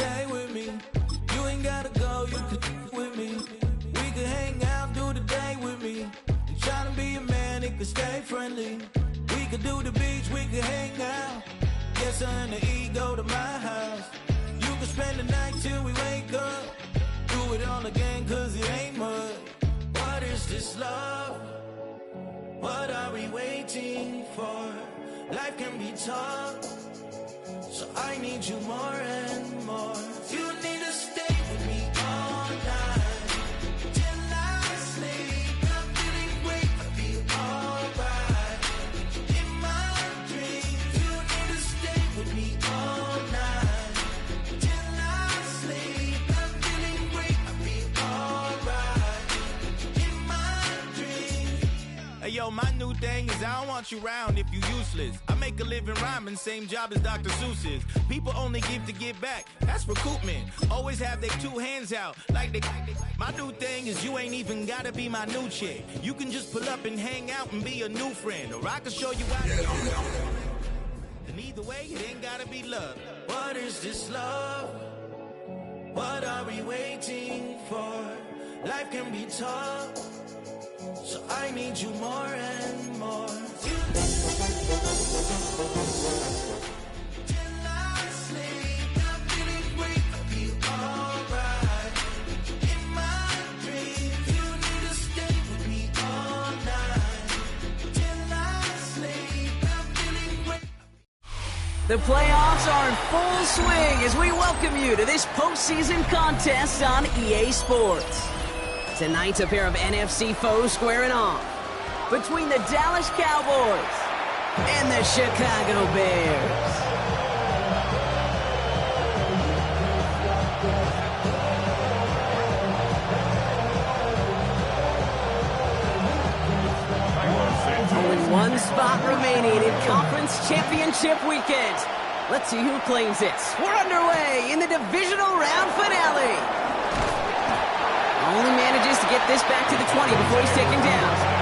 stay with me. You ain't gotta go, you can with me. We can hang out, do the day with me. You tryna be a man, it can stay friendly. We could do the beach, we could hang out. Get something to eat, go to my house. You can spend the night till we wake up. Do it all again, cause it ain't much. What is this love? What are we waiting for? Life can be tough, so I need you more and more. You need to stay with me all night till I sleep. I'm feeling great, I feel alright. In my dreams, you need to stay with me all night till I sleep. I'm feeling great, I feel alright. In my dreams. Hey yo, my new thing is I don't want you around if you useless. I make a living rhyming, same job as Dr. Seuss's. People only give to give back, that's recoupment. Always have their two hands out, like they. My new thing is you ain't even gotta be my new chick. You can just pull up and hang out and be a new friend, or I can show you how to. And either way, it ain't gotta be love. What is this love? What are we waiting for? Life can be tough, so I need you more and more. Till I sleep, I'm feeling great, I feel alright. In my dreams, you need to stay with me all night. Till I sleep, I'm feeling great. The playoffs are in full swing as we welcome you to this postseason contest on EA Sports. Tonight's a pair of NFC foes squaring off between the Dallas Cowboys and the Chicago Bears. Only one spot remaining in Conference Championship Weekend. Let's see who claims it. We're underway in the divisional round finale. Only manages to get this back to the 20 before he's taken down.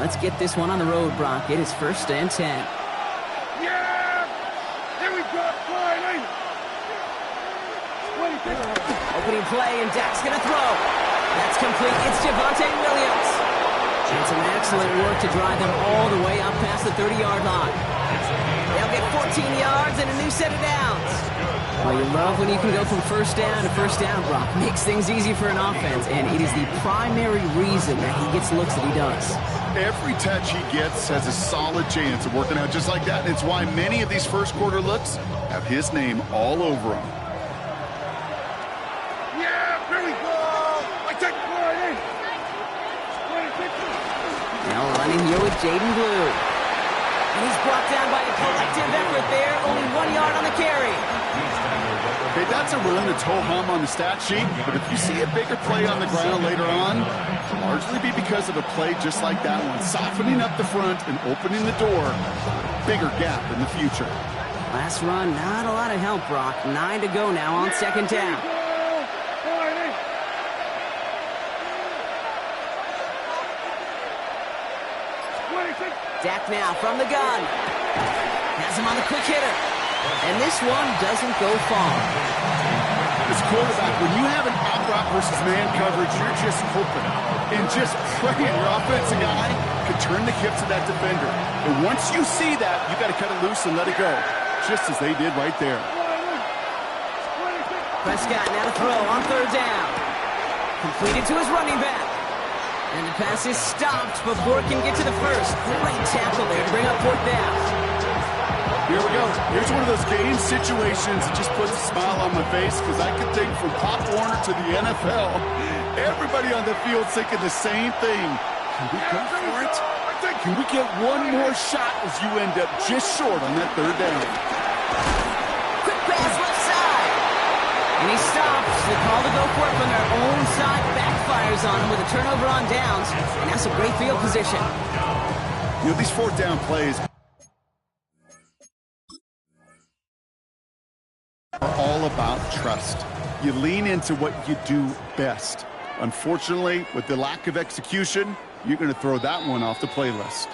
Let's get this one on the road, Brock. It is 1st and 10. Yeah! Here we go, Friday! Opening play, and Dak's going to throw. That's complete. It's Javonte Williams. And some excellent work to drive them all the way up past the 30-yard line. They'll get 14 yards and a new set of downs. Well, you love when you can go from first down to first down, Brock. Makes things easy for an offense, and it is the primary reason that he gets looks that he does. Every touch he gets has a solid chance of working out just like that. It's why many of these first quarter looks have his name all over them. Yeah, here we go! I take Friday! Now running here with Jaden Blue. And he's brought down by a collective effort there. Only 1 yard on the carry. Okay, that's a run that's ho-hum on the stat sheet, but if you see a bigger play on the ground later on, it'll largely be because of a play just like that one, softening up the front and opening the door. Bigger gap in the future. Last run, not a lot of help, Brock. 9 to go now on 2nd down. Dak now from the gun. Has him on the quick hitter. And this one doesn't go far. As quarterback, when you have an out-route versus man coverage, you're just hoping and just praying your offensive guy can turn the hips of that defender. And once you see that, you got to cut it loose and let it go, just as they did right there. Prescott now to throw on 3rd down. Completed to his running back. And the pass is stopped before it can get to the first. Great tackle there to bring up 4th down. Here we go. Here's one of those game situations that just puts a smile on my face because I can think from Pop Warner to the NFL, everybody on the field thinking the same thing. Can we go for it? Can we get one more shot as you end up just short on that 3rd down? Quick pass left side. the call to go for it from their own side backfires on them with a turnover on downs, and that's a great field position. You know, these fourth down plays are all about trust. You lean into what you do best. Unfortunately, with the lack of execution, you're going to throw that one off the playlist.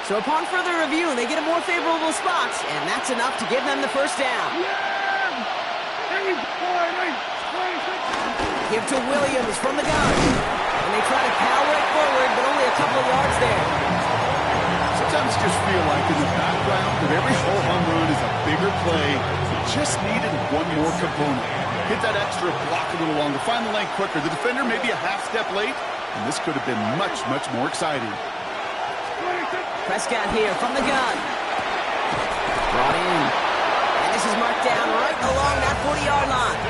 So upon further review, they get a more favorable spot, and that's enough to give them the first down. Give to Williams from the gun. And they try to power it forward, but only a couple of yards there. Sometimes you just feel like in the background of every ho-hum run is a bigger play. You just needed one more component. Hit that extra block a little longer, find the lane quicker. The defender maybe a half step late, and this could have been much, much more exciting. Prescott here from the gun. Brought in. And this is marked down right along that 40-yard line.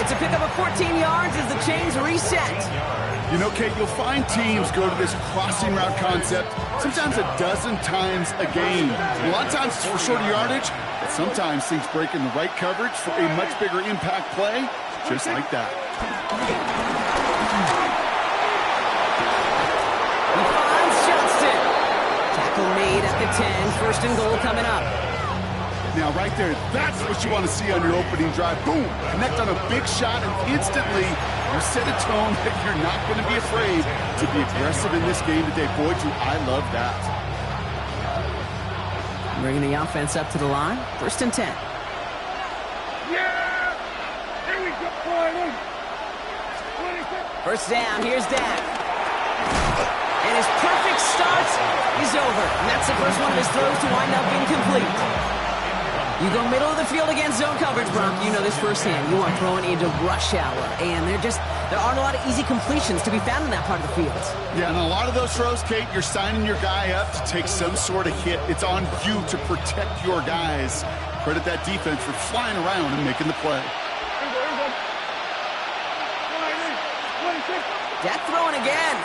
It's a pickup of 14 yards as the chains reset. You know, Kate, you'll find teams go to this crossing route concept sometimes a dozen times a game. A lot of times it's for shorter yardage, but sometimes things break in the right coverage for a much bigger impact play, just like that. He finds Johnston. Tackle made at the 10. First and goal coming up. Now, right there, that's what you want to see on your opening drive. Boom! Connect on a big shot, and instantly you set a tone that you're not going to be afraid to be aggressive in this game today. Boy, do I love that. Bringing the offense up to the line. First and 10. Yeah! Here we go, Friday! First down, here's Dak. And his perfect start is over. And that's the first one of his throws to wind up incomplete. You go middle of the field against zone coverage, Bronk. You know this firsthand. You are throwing into rush hour. And there aren't a lot of easy completions to be found in that part of the field. Yeah, and a lot of those throws, Kate, you're signing your guy up to take some sort of hit. It's on you to protect your guys. Credit that defense for flying around and making the play. Dak throwing again.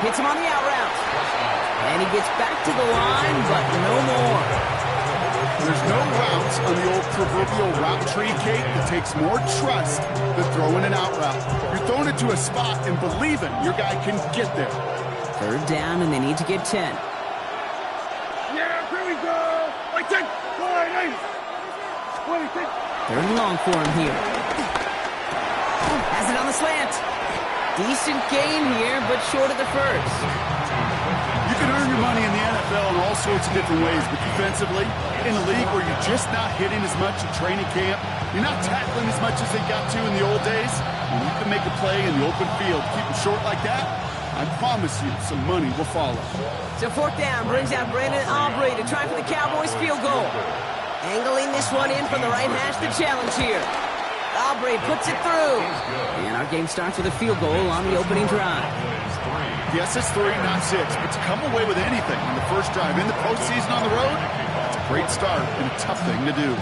Hits him on the out route. And he gets back to the line, but no more. There's no routes on the old proverbial route tree, Kate, that takes more trust than throwing an out route. You're throwing it to a spot and believing your guy can get there. Third down, and they need to get 10. Yeah, here we go! I take 20! Third and long for him here. Has it on the slant. Decent gain here, but short of the first. You can earn your money in the NFL in all sorts of different ways, but defensively, in a league where you're just not hitting as much in training camp, you're not tackling as much as they got to in the old days, when you can make a play in the open field, keep it short like that, I promise you some money will follow. So fourth down brings out Brandon Aubrey to try for the Cowboys field goal. Angling this one in from the right hash, the challenge here. Aubrey puts it through. And our game starts with a field goal on the opening drive. Yes, it's 3, not 6, but to come away with anything on the first drive in the postseason on the road, it's a great start and a tough thing to do.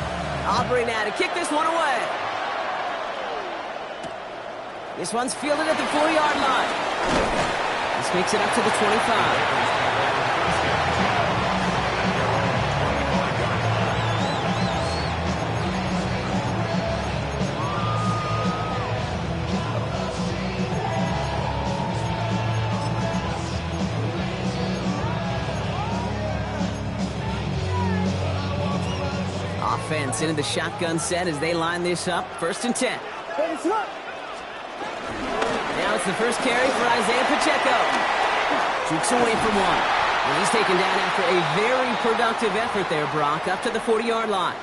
Aubrey now to kick this one away. This one's fielded at the 4-yard line. This makes it up to the 25. Offense into the shotgun set as they line this up. First and 10. Now it's the first carry for Isaiah Pacheco. Jukes away from one. And he's taken down after a very productive effort there, Brock, up to the 40-yard line.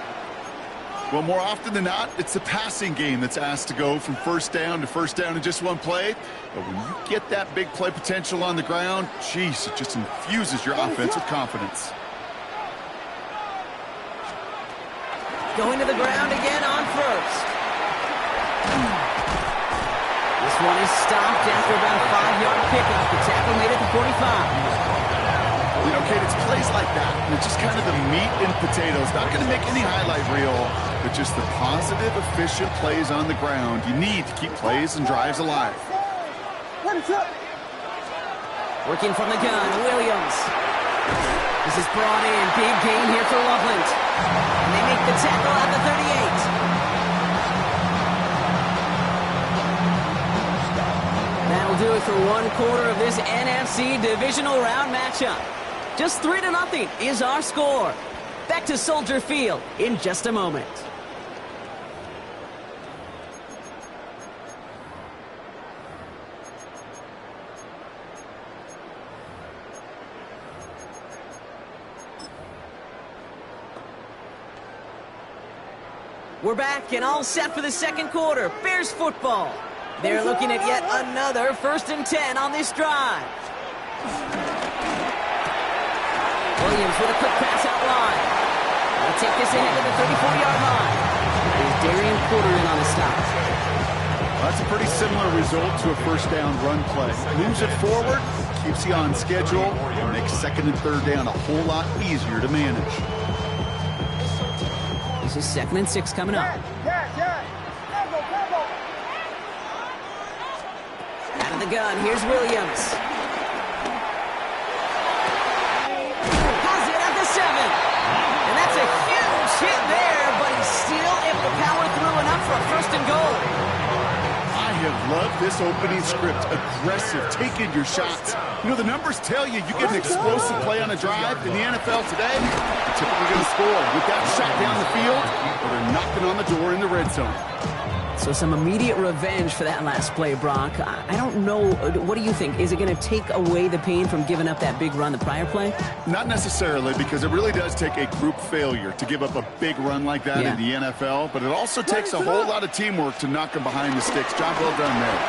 Well, more often than not, it's the passing game that's asked to go from first down in just one play. But when you get that big play potential on the ground, geez, it just infuses your offense with confidence. Going to the ground again on first. This one is stopped after about a 5-yard pickup. The tackle made at the 45. You know, Kate, it's plays like that. And it's just kind of the meat and potatoes. Not going to make any highlight reel, but just the positive, efficient plays on the ground. You need to keep plays and drives alive. Working from the gun, Williams. This is brought in. Big gain here for Loveland. And they make the tackle at the 38. That'll do it for one quarter of this NFC divisional round matchup. Just 3-0 is our score. Back to Soldier Field in just a moment. We're back and all set for the second quarter. Bears football. They're looking at yet another 1st and 10 on this drive. Williams with a quick pass out wide. They'll take this ahead to the 34-yard line. There's Darian Porter in on the stop. Well, that's a pretty similar result to a first down run play. Moves it forward, keeps you on schedule, and makes 2nd and 3rd down a whole lot easier to manage. This is 2nd and 6 coming up. Out of the gun, here's Williams. Has it at the 7. And that's a huge hit there, but he's still able to power through enough for a 1st and goal. I have loved this opening script. Aggressive, taking your shots. You know, the numbers tell you get an explosive play on a drive. In the NFL today, you're typically going to score with that shot down the field, or they're knocking on the door in the red zone. So some immediate revenge for that last play, Brock. I don't know. What do you think? Is it going to take away the pain from giving up that big run the prior play? Not necessarily, because it really does take a group failure to give up a big run like that in the NFL, but it also takes a whole lot of teamwork to knock them behind the sticks. Job well done there.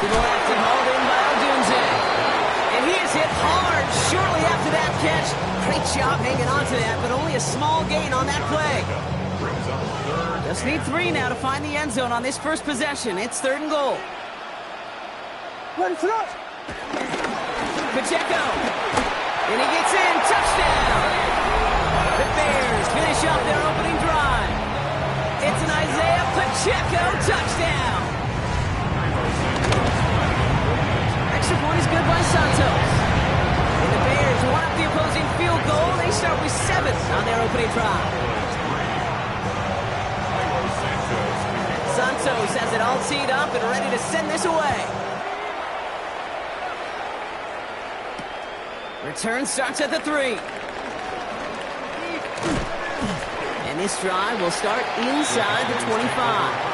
To the left and hauled in by Odunze. And he is hit hard shortly after that catch. Great job hanging on to that, but only a small gain on that play. Just need 3 now to find the end zone on this first possession. It's 3rd and goal. Pacheco. And he gets in. Touchdown. The Bears finish off their opening drive. It's an Isaiah Pacheco touchdown. Extra point is good by Santos. And the Bears one up the opposing field goal. They start with 7 on their opening drive. Santos has it all teed up and ready to send this away. Return starts at the 3. And this drive will start inside the 25.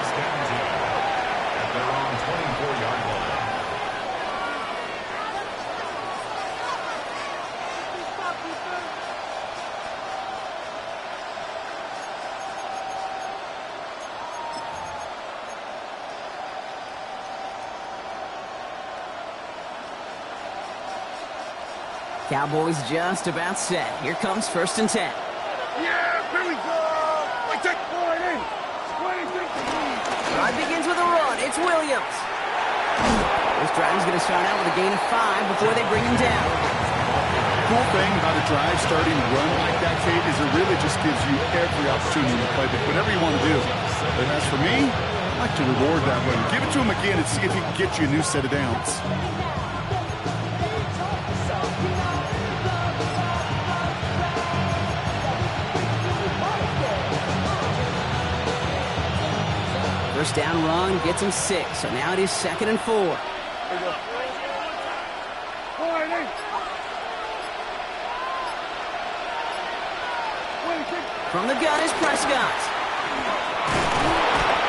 Cowboys just about set. Here comes 1st and 10. Yeah, here we go. Like that point in. Drive begins with a run. It's Williams. This drive is going to start out with a gain of 5 before they bring him down. Cool thing about a drive starting to run like that, Kate, is it really just gives you every opportunity to play whatever you want to do. But as for me, I like to reward that run. Give it to him again and see if he can get you a new set of downs. First down run gets him 6, so now it is 2nd and 4. From the gun is Prescott.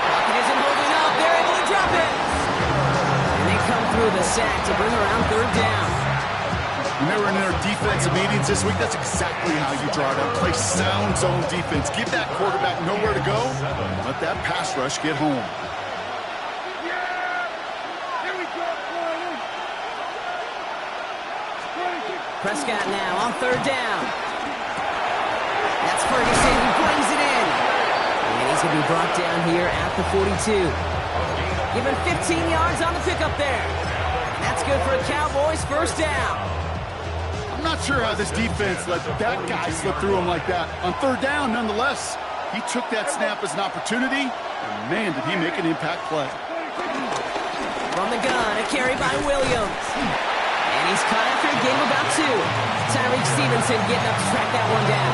Pocket isn't holding up. They're able to drop it. And they come through the sack to bring around 3rd down. When they were in their defensive meetings this week, that's exactly how you draw it up. Play sound zone defense. Give that quarterback nowhere to go. Let that pass rush get home. Prescott now on 3rd down. That's Ferguson who brings it in. And he's going to be brought down here at the 42. Given 15 yards on the pickup there. And that's good for a Cowboys 1st down. I'm not sure how this defense let that guy slip through him like that. On 3rd down, nonetheless, he took that snap as an opportunity, and man, did he make an impact play. From the gun, a carry by Williams. And he's cut Stevenson getting up to track that one down.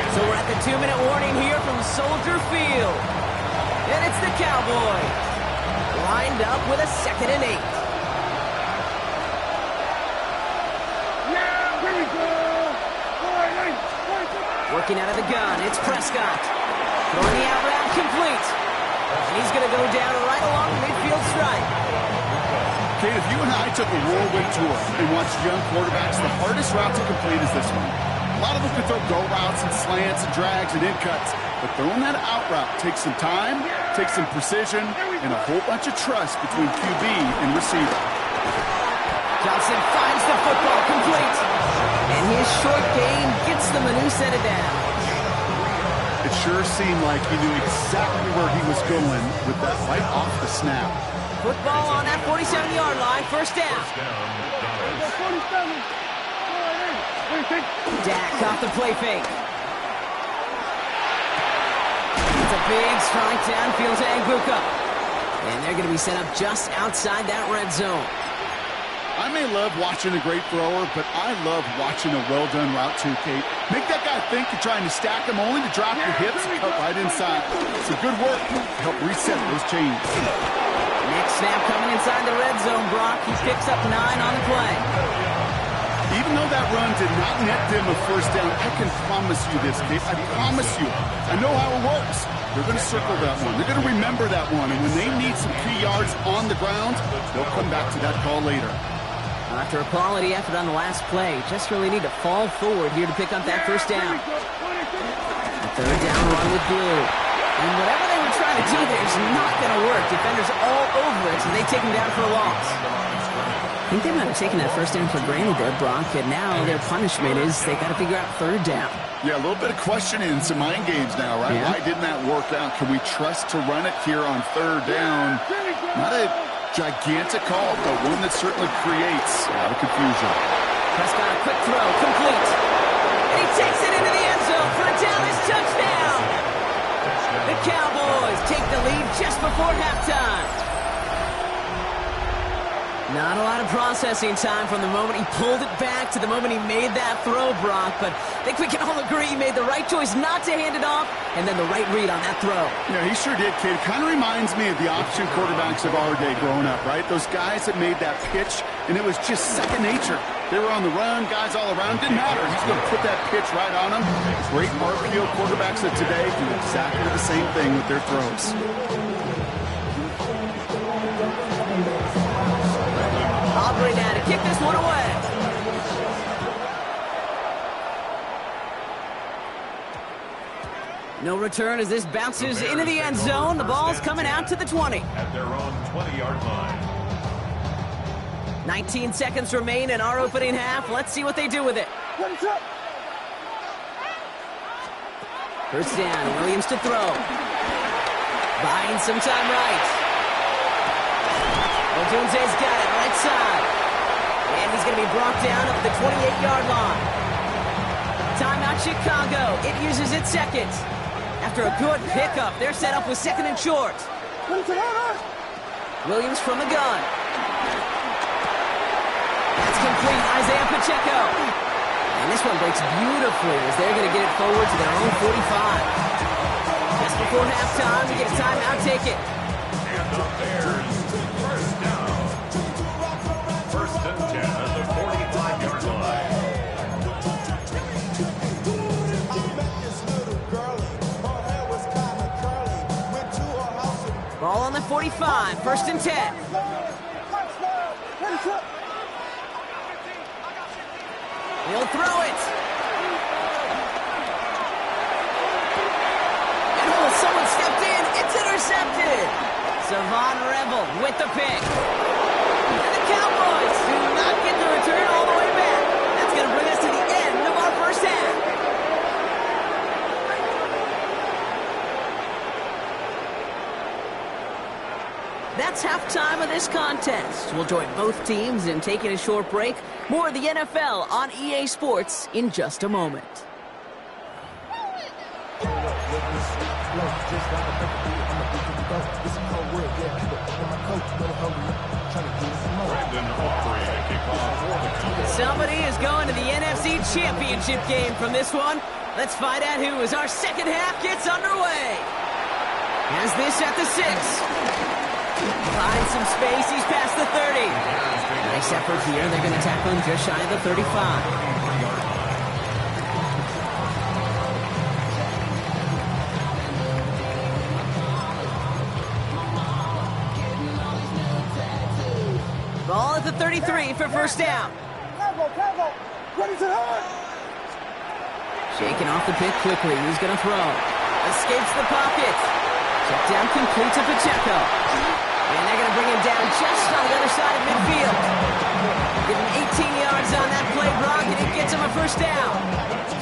So we're at the 2-minute warning here from Soldier Field. And it's the Cowboys. Lined up with a 2nd and 8. Yeah, here we go. Working out of the gun, it's Prescott. Throwing the out route complete. And he's going to go down right along the midfield stripe. Kate, if you and I took a whirlwind tour and watched young quarterbacks, the hardest route to complete is this one. A lot of them can throw go routes and slants and drags and in cuts, but throwing that out route takes some time, takes some precision, and a whole bunch of trust between QB and receiver. Johnson finds the football complete. And his short game gets the Manuseta down. It sure seemed like he knew exactly where he was going with that right off the snap. Football on that 47-yard line, 1st down. Dak off the play fake. It's a big strike downfield to Egbuka. And they're going to be set up just outside that red zone. I may love watching a great thrower, but I love watching a well-done route too, Kate. Make that guy think you're trying to stack him only to drop your hips and cut right inside. Some good work to help reset those chains. Next snap coming inside the red zone, Brock. He picks up 9 on the play. Even though that run did not net them a 1st down, I can promise you this, Kate. I promise you. I know how it works. They're going to circle that one. They're going to remember that one. And when they need some key yards on the ground, they'll come back to that call later. After a quality effort on the last play, just really need to fall forward here to pick up that 1st down. A 3rd down run with Blue. And whatever they were trying to do there is not going to work. Defenders all over it, so they take him down for a loss. I think they might have taken that 1st down for granted there, Brock, and now their punishment is they got to figure out 3rd down. Yeah, a little bit of questioning, some mind games now, right? Yeah. Why didn't that work out? Can we trust to run it here on 3rd down? Not a gigantic call, but one that certainly creates a lot of confusion. Prescott, a quick throw, complete. And he takes it into the end zone for a Dallas touchdown. The Cowboys take the lead just before halftime. Not a lot of processing time from the moment he pulled it back to the moment he made that throw, Brock, but I think we can all agree he made the right choice not to hand it off, and then the right read on that throw. Yeah, he sure did, kid. Kind of reminds me of the option quarterbacks of our day growing up, right? Those guys that made that pitch, and it was just second nature. They were on the run, guys all around. Didn't matter. He's going to put that pitch right on them. Great RPO quarterbacks of today do exactly the same thing with their throws. Aubrey now to kick this one away. No return as this bounces into the end zone. The ball's coming out to the 20. At their own 20-yard line. 19 seconds remain in our opening half. Let's see what they do with it. First down, Williams to throw. Buying some time right. Odunze's got it, right side. And he's going to be brought down up the 28-yard line. Timeout Chicago. It uses its 2nd. After a good pickup, they're set up with 2nd and short. Williams from the gun. That's complete. Isaiah Pacheco. And this one breaks beautifully as they're going to get it forward to their own 45. Just before halftime, we get a timeout. Take it. And the Bears, first down. 1st and 10 at the 45-yard line. Ball on the 45, 1st and 10. He'll throw it. And someone stepped in. It's intercepted. Savon Rebel with the pick. And the Cowboys do not get the return all the way back. That's going to bring us to the end of our 1st half. That's halftime of this contest. We'll join both teams in taking a short break. More of the NFL on EA Sports in just a moment. Brandon Somebody is going to the NFC Championship game from this one. Let's find out who as our second half gets underway. Has this at the 6. Finds some space, he's past the 30. Nice effort here, they're going to tackle him just shy of the 35. Ball at the 33 for first down. Ready to hurt. Shaking off the pick quickly. He's going to throw. Escapes the pocket. Check down complete to Pacheco. And they're going to bring him down just on the other side of midfield. Give him 18 yards on that play, Brock, and it gets him a first down.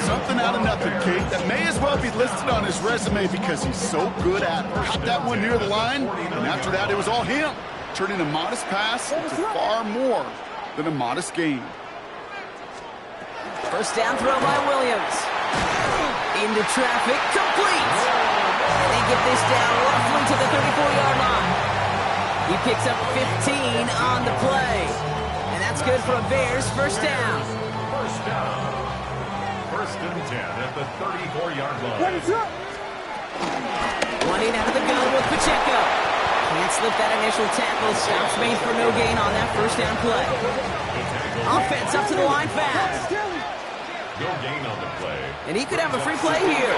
Something out of nothing, Kate. That may as well be listed on his resume because he's so good at it. Caught that one near the line, and after that, it was all him. Turning a modest pass into far more than a modest gain. First down throw by Williams. Into traffic, complete. And they get this down roughly to the 34-yard line. He picks up 15 on the play. And that's good for a Bears first down. First down. First and 10 at the 34-yard line. Ready to hurt. Running out of the gun with Pacheco. Can't slip that initial tackle. Stops made for no gain on that first down play. Offense up to the line fast. No gain on the play. And he could have a free play here.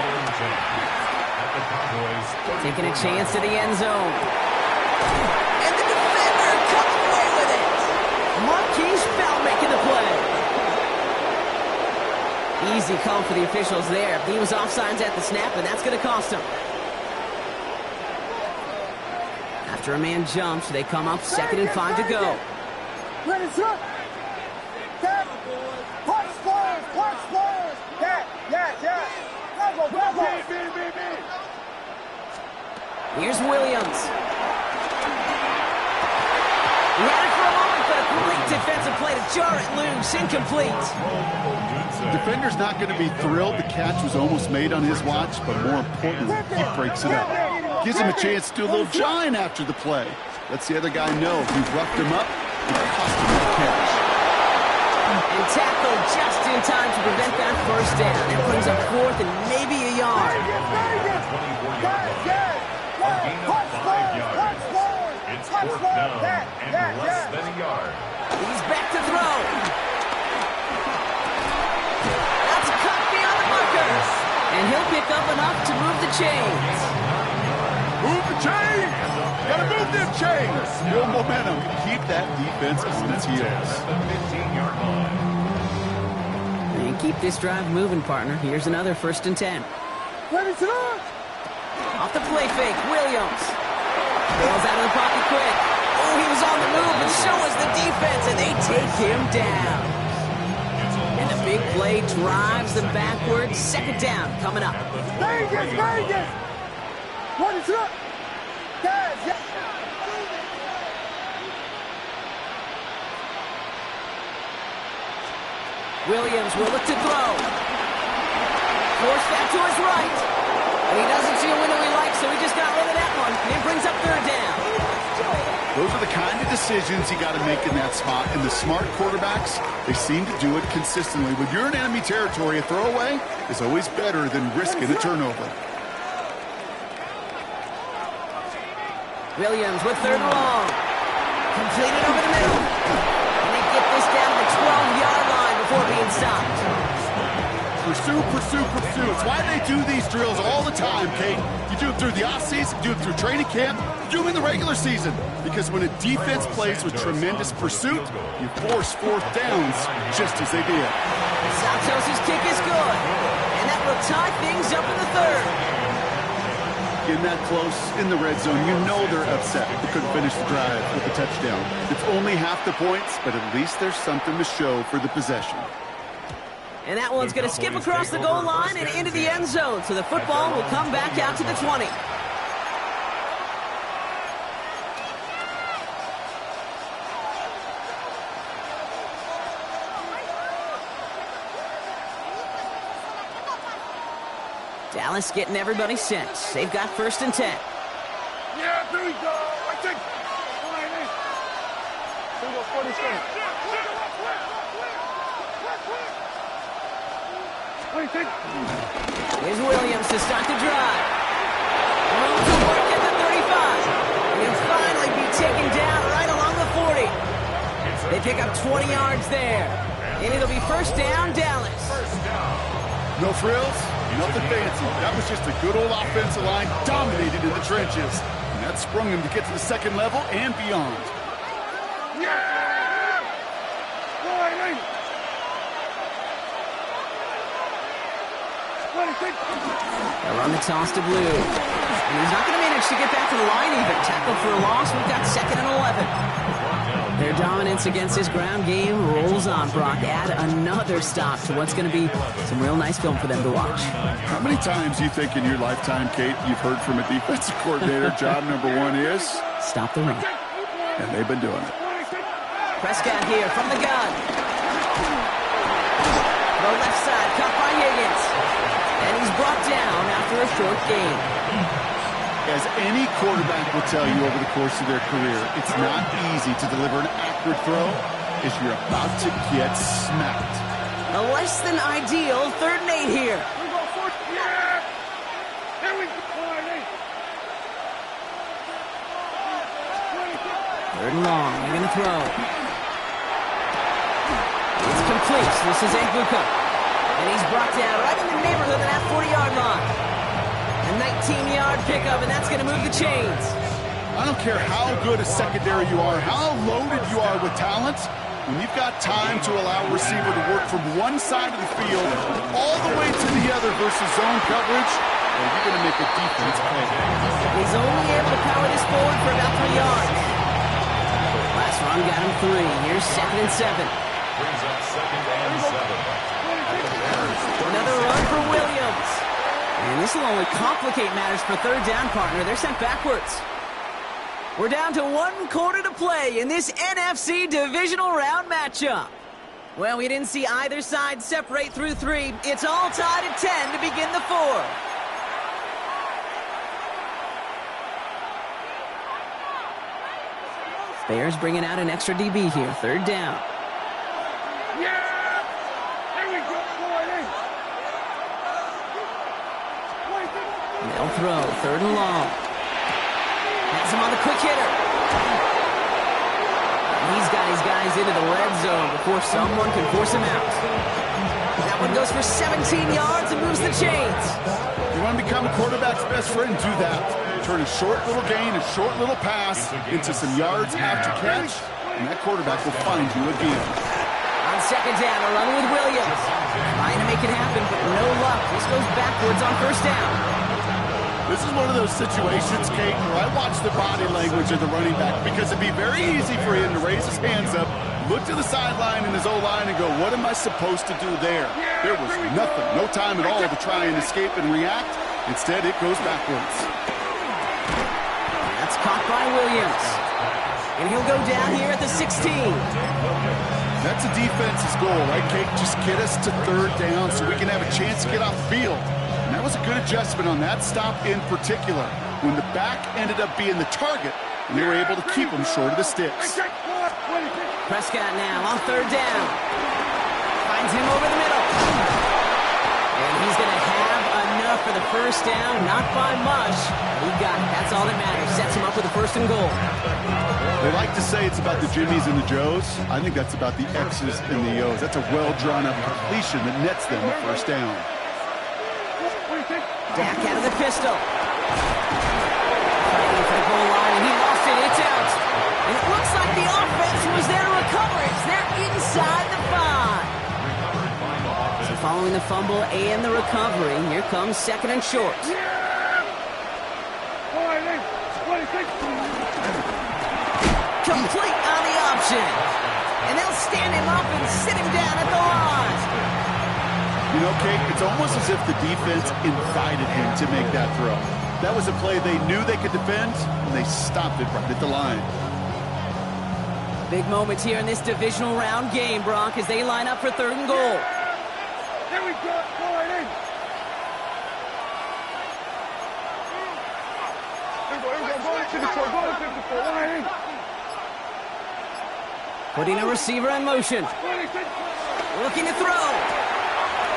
Taking a chance to the end zone. And the defender comes away with it. Marquise Bell making the play. Easy call for the officials there. He was offsides at the snap, and that's going to cost him. After a man jumps, they come up 2nd and 5 to go. Ready to hurt. Punch squares. Yeah. Go. Here's Williams. He had it for a moment, but a great defensive play to jar it loose. Incomplete. Defender's not going to be thrilled the catch was almost made on his watch, but more importantly, he breaks it up. Gives him a chance to do a little jawing after the play. Lets the other guy know if he roughed him up, it cost him the catch. And tackled just in time to prevent that first down. That brings up 4th and maybe a yard. It's 4th down and less than a yard. He's back to throw. That's a cut beyond the markers. And he'll pick up enough to move the chains. Move the chains! Gotta move them chains! Build momentum. Keep that defense on its heels. The 15-yard line. And keep this drive moving, partner. Here's another 1st and 10. Ready to hurt. Off the play fake, Williams. Balls out of the pocket quick. Oh, he was on the move, and so was the defense, and they take him down. And the big play drives them backwards. 2nd down coming up. Vegas. Ready to hurt. Yeah. Williams will look to throw. Force that to his right. And he doesn't see a window he likes, so he just got rid of that one. And it brings up 3rd down. Those are the kind of decisions you got to make in that spot. And the smart quarterbacks, they seem to do it consistently. When you're in enemy territory, a throwaway is always better than risking a turnover. Williams with 3rd and long. Completed over the middle. And they get this down to the 12-yard line before being stopped. Pursue. It's why they do these drills all the time, Kate. You do it through the offseason, you do it through training camp, you do them in the regular season. Because when a defense plays with tremendous pursuit, you force 4th downs just as they did. Santos' kick is good. And that will tie things up in the 3rd. Getting that close in the red zone, you know they're upset. They couldn't finish the drive with a touchdown. It's only half the points, but at least there's something to show for the possession. And that one's going to skip across the goal line and into the end zone. So the football will come back out to the 20. Dallas getting everybody set. They've got 1st and 10. Yeah, here we go. I take. Here we go, 40 seconds. Here's Williams to start the drive. Room to work at the 35. And he'll finally be taken down right along the 40. They pick up 20 yards there. And it'll be first down, Dallas. No frills, nothing fancy. That was just a good old offensive line dominated in the trenches. And that sprung him to get to the second level and beyond. They'll run the toss to Blue. And he's not going to manage to get back to the line even. Tackled for a loss. We've got 2nd and 11. Their dominance against this ground game rolls on, Brock. Add another stop to what's going to be some real nice film for them to watch. How many times do you think in your lifetime, Kate, you've heard from a defensive coordinator, job number 1 is? Stop the run. And they've been doing it. Prescott here from the gun. The left side, caught by Higgins. And he's brought down after a short gain. As any quarterback will tell you over the course of their career, it's not easy to deliver an accurate throw as you're about to get smacked. A less than ideal 3rd and 8 here. Third and long, they're going to throw. It's complete. This is Egbuka. And he's brought down right in the neighborhood of that 40-yard line. A 19-yard pickup, and that's going to move the chains. I don't care how good a secondary you are, how loaded you are with talent, when you've got time to allow a receiver to work from one side of the field all the way to the other versus zone coverage, well, you're going to make a defense pay. He's only able to power this forward for about 3 yards. Last run got him 3. Here's 2nd and 7. Brings up 2nd and 7. Another run for Williams. And this will only complicate matters for 3rd down, partner. They're sent backwards. We're down to 1 quarter to play in this NFC divisional round matchup. Well, we didn't see either side separate through 3. It's all tied at 10 to begin the 4th. Bears bringing out an extra DB here. 3rd down. They'll throw. 3rd and long. Has him on the quick hitter. He's got his guys into the red zone before someone can force him out. That one goes for 17 yards and moves the chains. You want to become a quarterback's best friend, do that. Turn a short little gain, a short little pass into some yards after catch, and that quarterback will find you again. On 2nd down, a run with Williams. Trying to make it happen, but no luck. This goes backwards on 1st down. This is one of those situations, Kate, where I watch the body language of the running back because it'd be very easy for him to raise his hands up, look to the sideline in his O-line and go, what am I supposed to do there? There was nothing, no time at all to try and escape and react. Instead, it goes backwards. That's caught by Williams. And he'll go down here at the 16. That's a defense's goal, right, Kate? Just get us to 3rd down so we can have a chance to get off the field. And that was a good adjustment on that stop in particular, when the back ended up being the target, and they were able to keep him short of the sticks. Prescott now on 3rd down. Finds him over the middle. And he's going to have enough for the 1st down, not by much. He got it. That's all that matters. Sets him up with a 1st and goal. They like to say it's about the Jimmies and the Joes. I think that's about the X's and the O's. That's a well-drawn-up completion that nets them a 1st down. Dak out of the pistol. Fighting for the goal line, and he lost it. It's out. And it looks like the offense was there to recover it. They're inside the 5. So following the fumble and the recovery, here comes 2nd and short. Complete on the option. And they'll stand him up and sit him down at the line. You know, Kate, it's almost as if the defense invited him to make that throw. That was a play they knew they could defend, and they stopped it right at the line. Big moment here in this divisional round game, Brock, as they line up for 3rd and goal. Here we go. Go right in. Putting a receiver in motion. Looking to throw.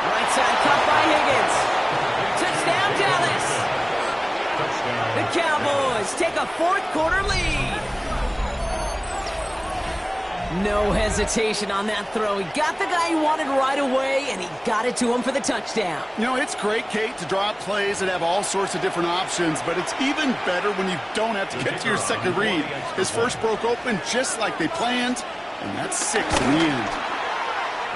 Right side caught by Higgins. Touchdown, Dallas. The Cowboys take a fourth-quarter lead. No hesitation on that throw. He got the guy he wanted right away, and he got it to him for the touchdown. You know, it's great, Kate, to draw up plays that have all sorts of different options, but it's even better when you don't have to get to your second read. His first broke open just like they planned, and that's 6 in the end.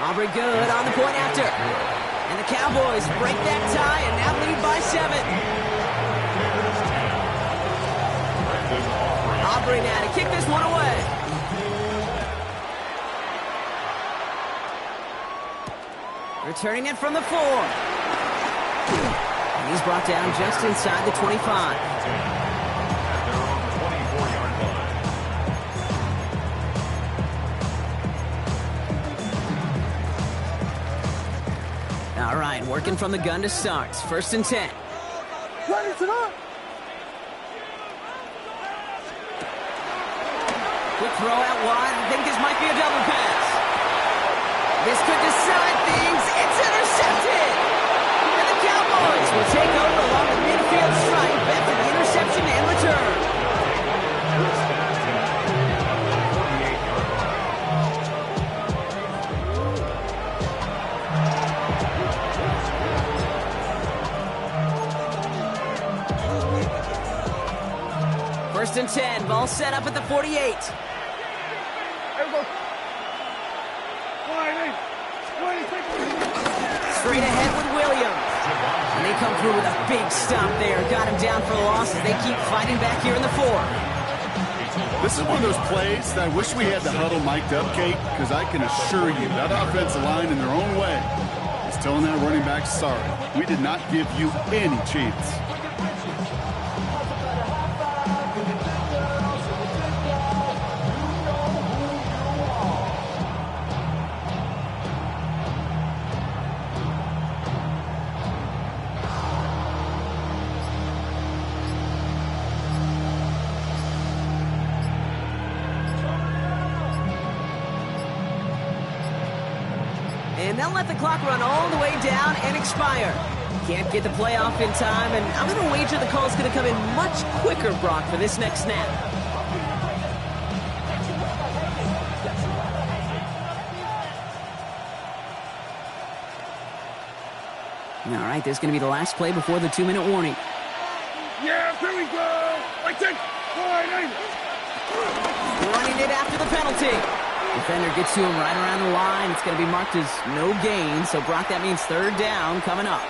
Aubrey good on the point after. And the Cowboys break that tie and now lead by 7. Aubrey now to kick this one away. Returning it from the 4. And he's brought down just inside the 25. All right, working from the gun to start. 1st and 10. Ready to go. Quick throw out wide. I think this might be a double pass. This could decide things. It's intercepted. And the Cowboys will take over along the midfield stripe after the interception and return. First and 10. Ball set up at the 48. There we go. Straight ahead with Williams. And they come through with a big stop there. Got him down for the loss as they keep fighting back here in the 4. This is one of those plays that I wish we had the huddle mic'd up, Kate, because I can assure you that offensive line in their own way is telling that running back, sorry, we did not give you any chance. And they'll let the clock run all the way down and expire. Can't get the playoff in time, and I'm going to wager the call is going to come in much quicker, Brock, for this next snap. All right, this is going to be the last play before the 2-minute warning. Yeah, here we go. Like 10, 9. Running it after the penalty. Defender gets to him right around the line. It's going to be marked as no gain. So, Brock, that means 3rd down coming up.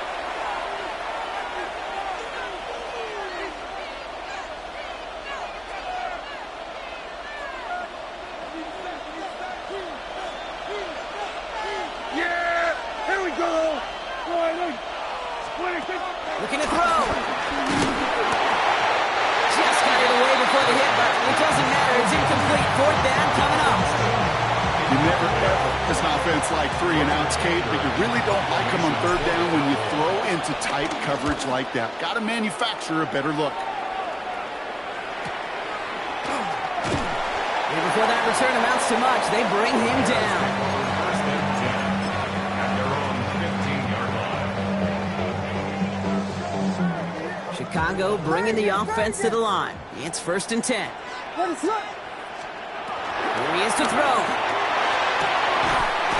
Yeah, here we go. 26. Looking to throw. Just got it away before the hit, but it doesn't matter. It's incomplete. 4th down coming up. You never, ever, as an offense like 3 and outs, Kate, but you really don't like them on 3rd down when you throw into tight coverage like that. Got to manufacture a better look. And before that return amounts to much, they bring him down. First and 10 at their own 15-yard line. Chicago bringing the offense to the line. It's 1st and 10. Here he is to throw.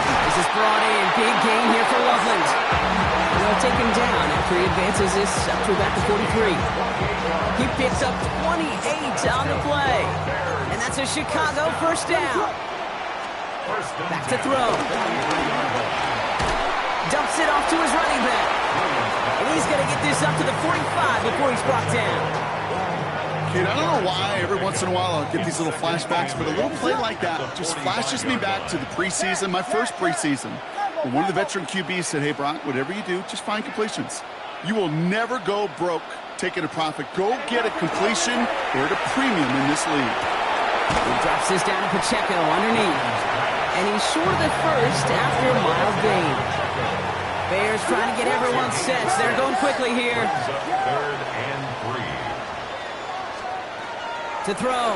This is brought in. Big gain here for Loveland. They'll take him down after he advances this up to about the 43. He picks up 28 on the play. And that's a Chicago 1st down. Back to throw. Dumps it off to his running back. And he's going to get this up to the 45 before he's brought down. Kid, I don't know why every once in a while I'll get these little flashbacks, but a little play like that just flashes me back to the preseason, my first preseason. When one of the veteran QBs said, hey, Brock, whatever you do, just find completions. You will never go broke taking a profit. Go get a completion. We're at a premium in this league. He drops this down to Pacheco underneath. And he's short of the first after a mild gain. Bears trying to get everyone set. They're going quickly here. 3rd and 3. To throw.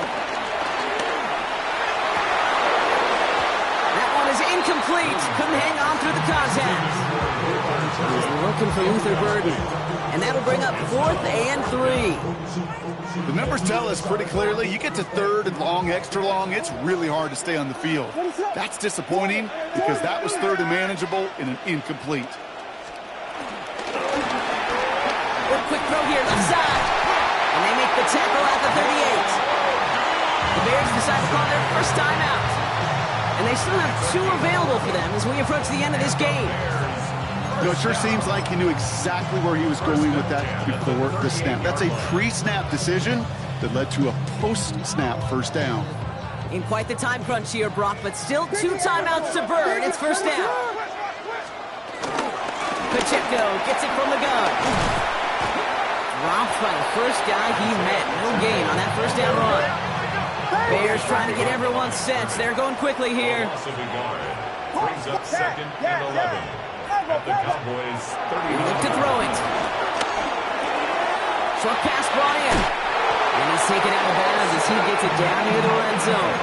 That one is incomplete. Couldn't hang on through the contact. He's looking for Luther Burden. And that'll bring up 4th and 3. The numbers tell us pretty clearly, you get to 3rd and long, extra long, it's really hard to stay on the field. That's disappointing because that was 3rd and manageable and an incomplete. Quick throw here, left side. And they make the tackle at the 38. The Bears decide to call their first timeout. And they still have 2 available for them as we approach the end of this game. You know, it sure seems like he knew exactly where he was going with that before the snap. That's a pre-snap decision that led to a post-snap first down. In quite the time crunch here, Brock, but still 2 timeouts to burn. It's first down. Pacheco gets it from the gun. Dropped by the first guy he met. No gain on that first down run. Bears trying to get everyone set. They're going quickly here. Brings up 2nd and 11 at the Cowboys' 30. Look to throw it. Short pass brought in. And he's taken out of bounds as he gets it down near the red zone.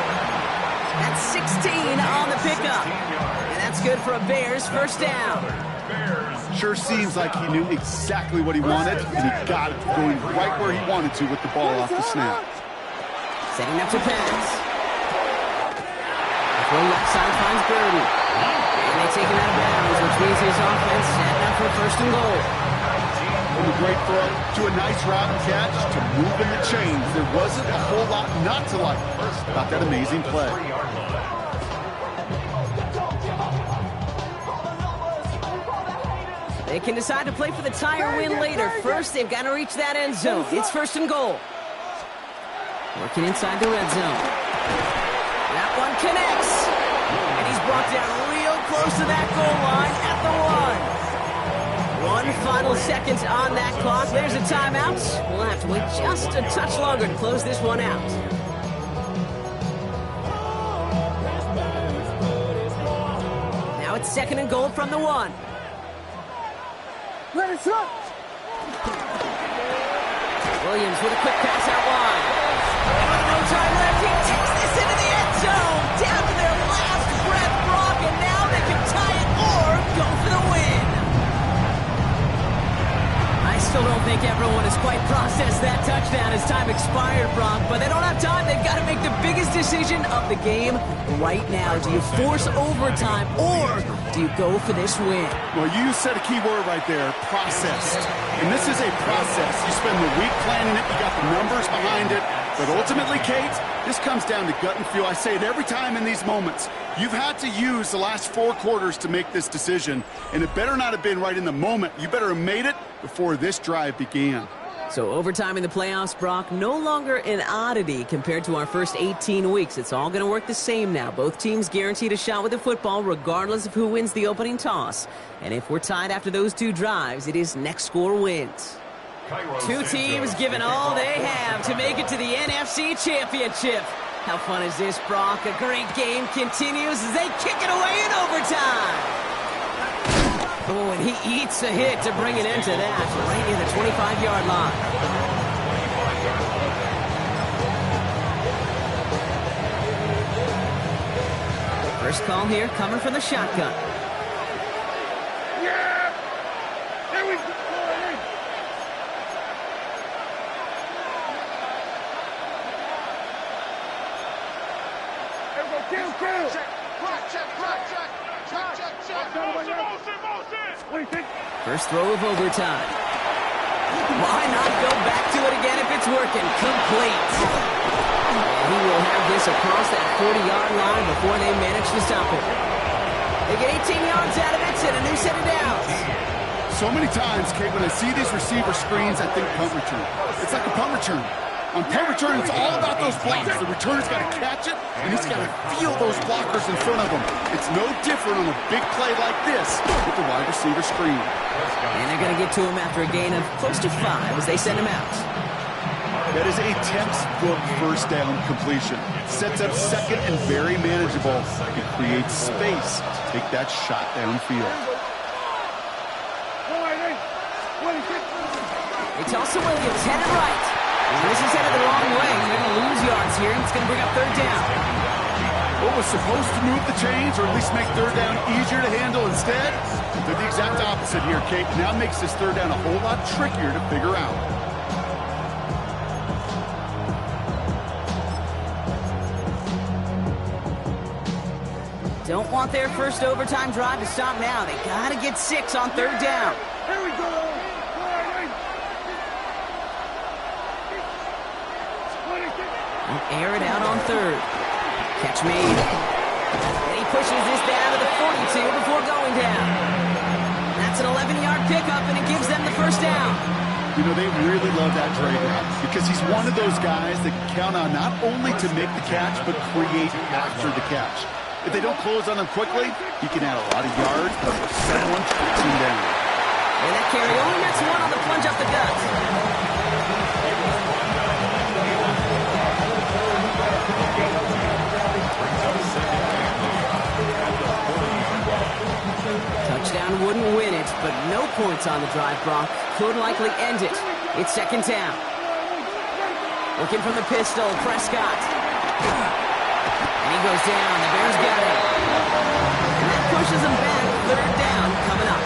That's 16 on the pickup. And that's good for a Bears first down. Sure seems like he knew exactly what he wanted, and he got it going right where he wanted to with the ball off the snap. Setting up to pass. Throw left side finds Burden. And they take him out of bounds, which means his offense setting up for 1st and goal. From a great throw to a nice route and catch to moving the chains. There wasn't a whole lot not to like about that amazing play. They can decide to play for the tie or win later. First, they've got to reach that end zone. It's 1st and goal. Working inside the red zone. That one connects. And he's brought down real close to that goal line at the 1. 1 final second on that clock. There's a timeout. We'll have to wait just a touch longer to close this one out. Now it's 2nd and goal from the 1. Williams with a quick pass out wide. And with no time left, he takes this into the end zone. Down to their last breath, Brock, and now they can tie it or go for the win. I still don't think everyone has quite processed that touchdown as time expired, Brock, but they don't have time. They've got to make the biggest decision of the game right now. Do you force overtime or do you go for this win? Well, you said a key word right there, processed. And this is a process. You spend the week planning it, you got the numbers behind it, but ultimately, Kate, this comes down to gut and feel. I say it every time in these moments. You've had to use the last 4 quarters to make this decision, and it better not have been right in the moment. You better have made it before this drive began. So overtime in the playoffs, Brock, no longer an oddity compared to our first 18 weeks. It's all going to work the same now. Both teams guaranteed a shot with the football regardless of who wins the opening toss. And if we're tied after those 2 drives, it is next score wins. 2 teams giving all they have to make it to the NFC Championship. How fun is this, Brock? A great game continues as they kick it away in overtime. Oh, and he eats a hit to bring an end to that, right near the 25-yard line. First call here coming from the shotgun. Yeah! There we go! First throw of overtime. Why not go back to it again if it's working? Complete. And he will have this across that 40-yard line before they manage to stop it. They get 18 yards out of it and a new set of downs. So many times, Kate, when I see these receiver screens, I think punt return. It's like a punt return. On punt return, it's all about those blocks. The returner's got to catch it, and he's got to feel those blockers in front of him. It's no different on a big play like this with the wide receiver screen. And they're going to get to him after a gain of close to 5 as they send him out. That is a textbook first down completion. Sets up second and very manageable. It creates space to take that shot downfield. They toss to Williams, headed right. And this is headed the wrong way. They're going to lose yards here, and it's going to bring up 3rd down. what was supposed to move the chains or at least make third down easier to handle instead, did the exact opposite here, Kate. Now makes this third down a whole lot trickier to figure out. Don't want their first overtime drive to stop now. They got to get 6 on third down. Here we go. Air it out on third. Catch made. And he pushes this down to the 42 before going down. That's an 11-yard pickup, and it gives them the first down. You know, they really love that Dre route because he's one of those guys that can count on not only to make the catch, but create after the catch. If they don't close on him quickly, he can add a lot of yards, but someone tracks him down. And that carry only gets 1 on the plunge up the gut. Touchdown wouldn't win it, but no points on the drive, Brock. Could likely end it. It's second down. Looking from the pistol, Prescott. And he goes down. The Bears got him. And that pushes him back. Third down coming up.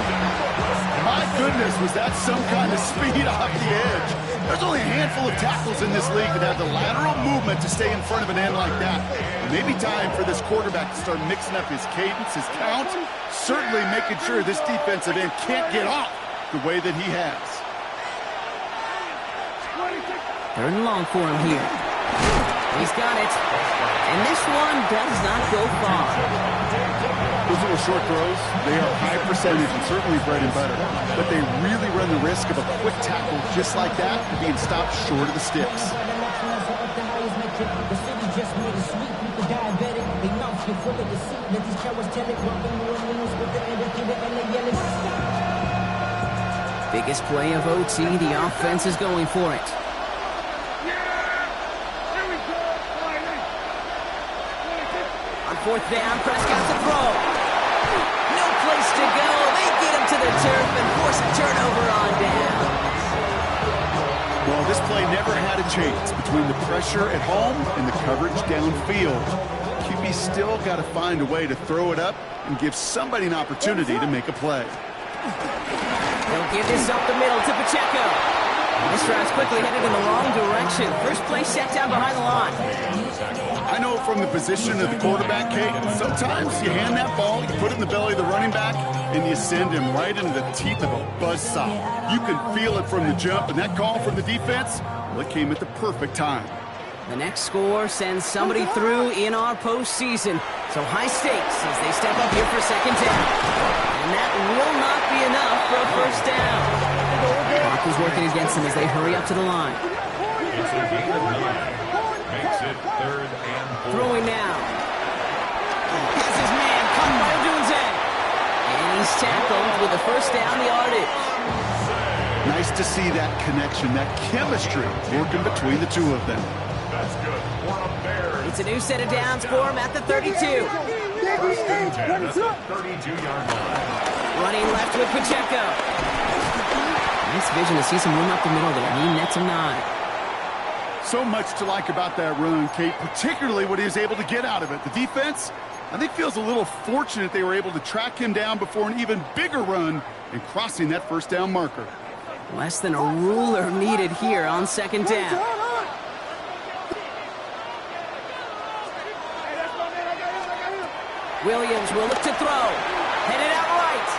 My goodness, was that some kind of speed off the edge. There's only a handful of tackles in this league that have the lateral movement to stay in front of an end like that. Maybe time for this quarterback to start mixing up his cadence, his count, certainly making sure this defensive end can't get off the way that he has. Third and long for him here. He's got it. And this one does not go far. Those little short throws, they are high percentage and certainly bread and butter. But they really run the risk of a quick tackle just like that being stopped short of the sticks. Biggest play of OT. The offense is going for it. On fourth down, Prescott to throw. No place to go. They get him to the turf and force a turnover on down. Well, this play never had a chance between the pressure at home and the coverage downfield. QB still got to find a way to throw it up and give somebody an opportunity to make a play. They'll give this up the middle to Pacheco. This drive's quickly headed in the wrong direction. First play set down behind the line. I know from the position of the quarterback, Kate, sometimes you hand that ball, you put it in the belly of the running back, and you send him right into the teeth of a buzzsaw. You can feel it from the jump, and that call from the defense, well, it came at the perfect time. The next score sends somebody through in our postseason. So high stakes as they step up here for second down. And that will not be enough for a first down. Clock is working against them as they hurry up to the line. It's a gain of 9. Makes it third and 4. Throwing now. This is man caught by Odunze. And he's tackled with the first down yardage. Nice to see that connection, that chemistry working between the two of them. That's good for a Bears. It's a new set of downs for him at the 32. First and 10 at the 32-yard line. Running left with Pacheco. Nice vision to see some room up the middle there. He nets him 9. So much to like about that run, Kate, particularly what he was able to get out of it. The defense, I think, feels a little fortunate they were able to track him down before an even bigger run and crossing that first down marker. Less than a ruler needed here on second down. Williams will look to throw. Headed out right.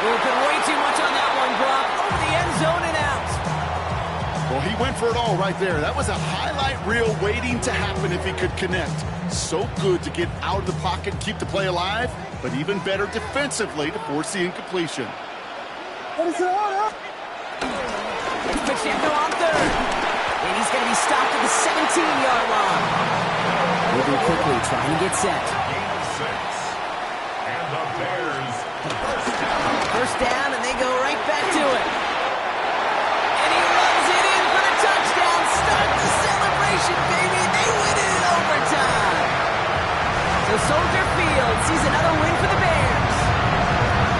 Open way too much on that one, Brock. Over the end zone and out. Well, he went for it all right there. That was a highlight reel waiting to happen if he could connect. So good to get out of the pocket and keep the play alive, but even better defensively to force the incompletion. It's Pacheco on third. And he's going to be stopped at the 17-yard line. Moving quickly, trying to get set. Gain of 6. And the Bears first down. First down, and they go right back to it. And he runs it in for the touchdown. Start the celebration, baby. They win it in overtime. So Soldier Field sees another win for the Bears.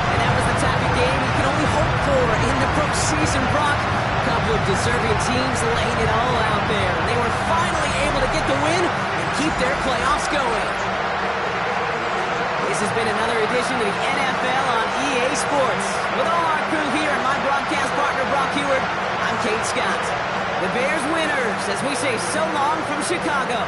And that was the type of game you can only hope for in the postseason, Brock. Couple of deserving teams laying it all out there. They were finally able to get the win and keep their playoffs going. This has been another edition of the NFL on EA Sports. With all our crew here and my broadcast partner, Brock Heward, I'm Kate Scott. The Bears winners as we say so long from Chicago.